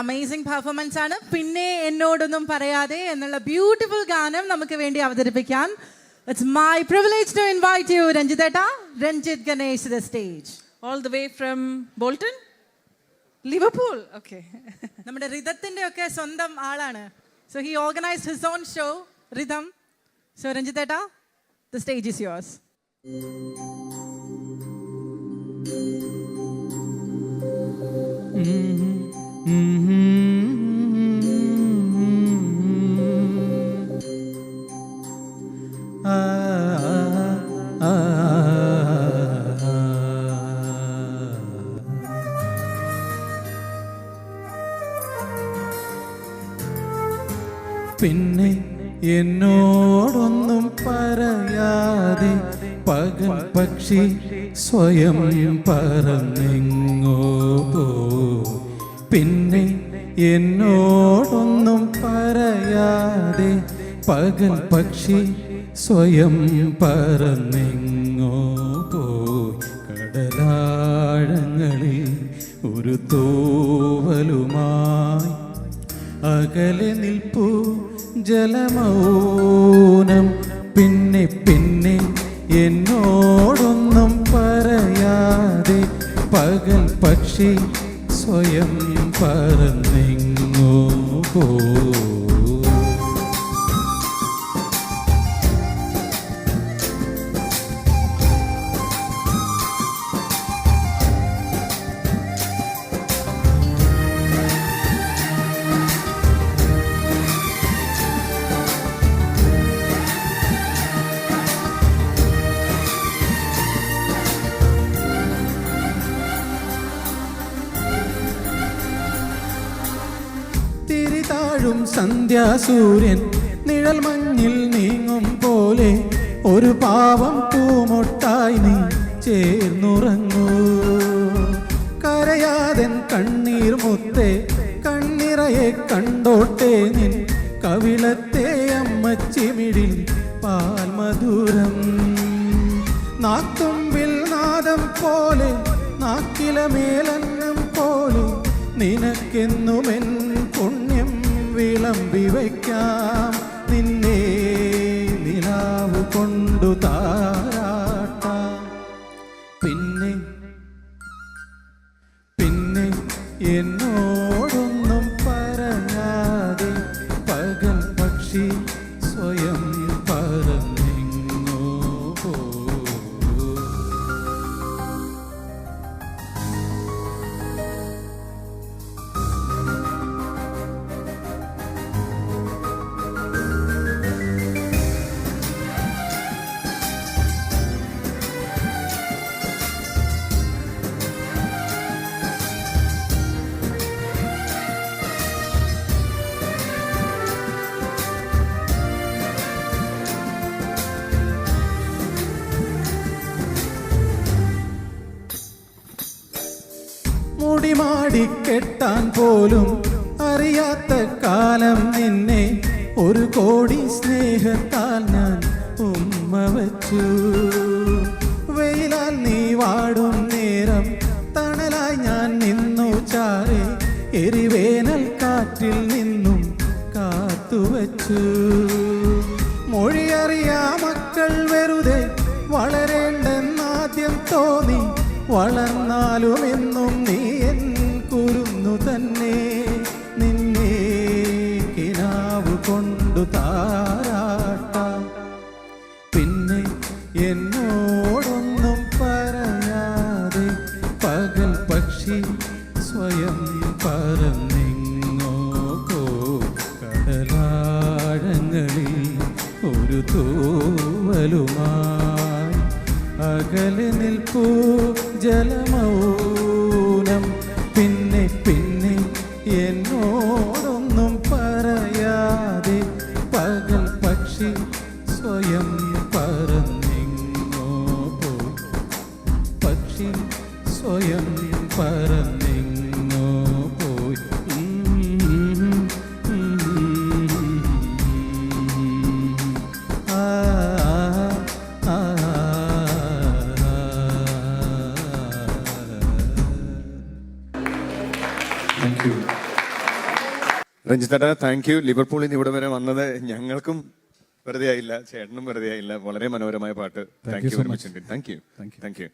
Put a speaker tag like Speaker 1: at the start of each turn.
Speaker 1: Amazing performance ആണ്. പിന്നെ എന്നോടൊന്നും പറയാതെ എന്നുള്ള ബ്യൂട്ടിഫുൾ ഗാനം നമുക്ക് വേണ്ടി അവതരിപ്പിക്കാൻ it's my privilege to invite you Ranjiteta, Ranjit Ganesh to the stage.
Speaker 2: All the way from Bolton?
Speaker 1: Liverpool. Okay. നമ്മുടെ റിതത്തിന്റെ ഒക്കെ സ്വന്തം ആളാണ്. So he organized his own show, Rhythm. So Ranjiteta, the stage is yours.
Speaker 3: പിന്നെ എന്നോടൊന്നും പറയാതെ പകൽ പക്ഷി സ്വയം പറന്നെങ്ങോ പോ. പിന്നെ എന്നോടൊന്നും പറയാതെ പകൽ പക്ഷി സ്വയം പറന്നെങ്ങോ പോ. കടലാഴങ്ങളിൽ ഒരു തൂവലുമായി അകലെ നിൽപ്പൂ ജലമൗനം. പിന്നെ പിന്നെ എന്നോടൊന്നും പറയാതെ പകൽ പക്ഷി സ്വയം പറന്നെങ്ങോ പോ. തിരിതാഴും സന്ധ്യാസൂര്യൻ നിഴൽ മഞ്ഞിൽ നീങ്ങും പോലെ ഒരു പാവം പൂമൊട്ടായി നീ ചേർന്നുറങ്ങൂ. കരയാതൻ കണ്ണീർ മുത്തേ കണ്ണിറയെ കണ്ടോട്ടെ നിൻ കവിളത്തെ അമ്മച്ചിമിഴിൽ പാൽമധുരം. നാത്തുമ്പിൽ നാദം പോലെ നാക്കില മേലന്നം പോലെ നിനക്കെന്നുമെൻ പുണ്യം വിളമ്പി വയ്ക്കാം. നിന്നെ നിലാവ് കൊണ്ടു താരാട്ടാം. പിന്നെ പിന്നെ എന്നോടൊന്നും പറയാതെ പകൽ പക്ഷി സ്വയം പറന്നെങ്ങോ പോ. മുടിമാടിക്കെട്ടാൻ പോലും അറിയാത്ത കാലം നിന്നെ ഒരു കോടി സ്നേഹത്താൽ ഞാൻ ഉമ്മ വച്ചു. വെയിലാൽ നീ വാടും നേരം തണലായി ഞാൻ നിന്നു ചാരെ എരിവേനൽ കാറ്റിൽ നിന്നും കാത്തുവച്ചു. മൊഴിയറിയാ മക്കൾ വെറുതെ വളരേണ്ടെന്നാദ്യം തോന്നി. വളർന്നാലും എന്നും നീ എൻ കുരുന്നു തന്നെ. നിന്നെ കിനാവ് കൊണ്ടു താരാട്ടാം. പിന്നെ എന്നോടൊന്നും പറയാതെ പകൽ പക്ഷി സ്വയം പറന്നെങ്ങോ പോ. കടലാഴങ്ങളിൽ ഒരു തൂവലുമായി അകലെ നിൽപ്പൂ ജലമൗനം. പിന്നെ പിന്നെ എന്നോടൊന്നും പറയാതെ പകൽ പക്ഷി സ്വയം പറന്നെങ്ങോ പോ. പക്ഷി സ്വയം പറന്നെങ്ങോ പോയി.
Speaker 4: Thank you. രഞ്ജിത്തേട്ടാ താങ്ക് യു. ലിവർപൂളിൽ നിന്ന് ഇവിടെ വരെ വന്നത് ഞങ്ങൾക്കും വെറുതെ ആയില്ല, ചേട്ടനും വെറുതെ ആയില്ല. വളരെ മനോഹരമായ പാട്ട്. Thank you
Speaker 3: so much.
Speaker 4: Thank you.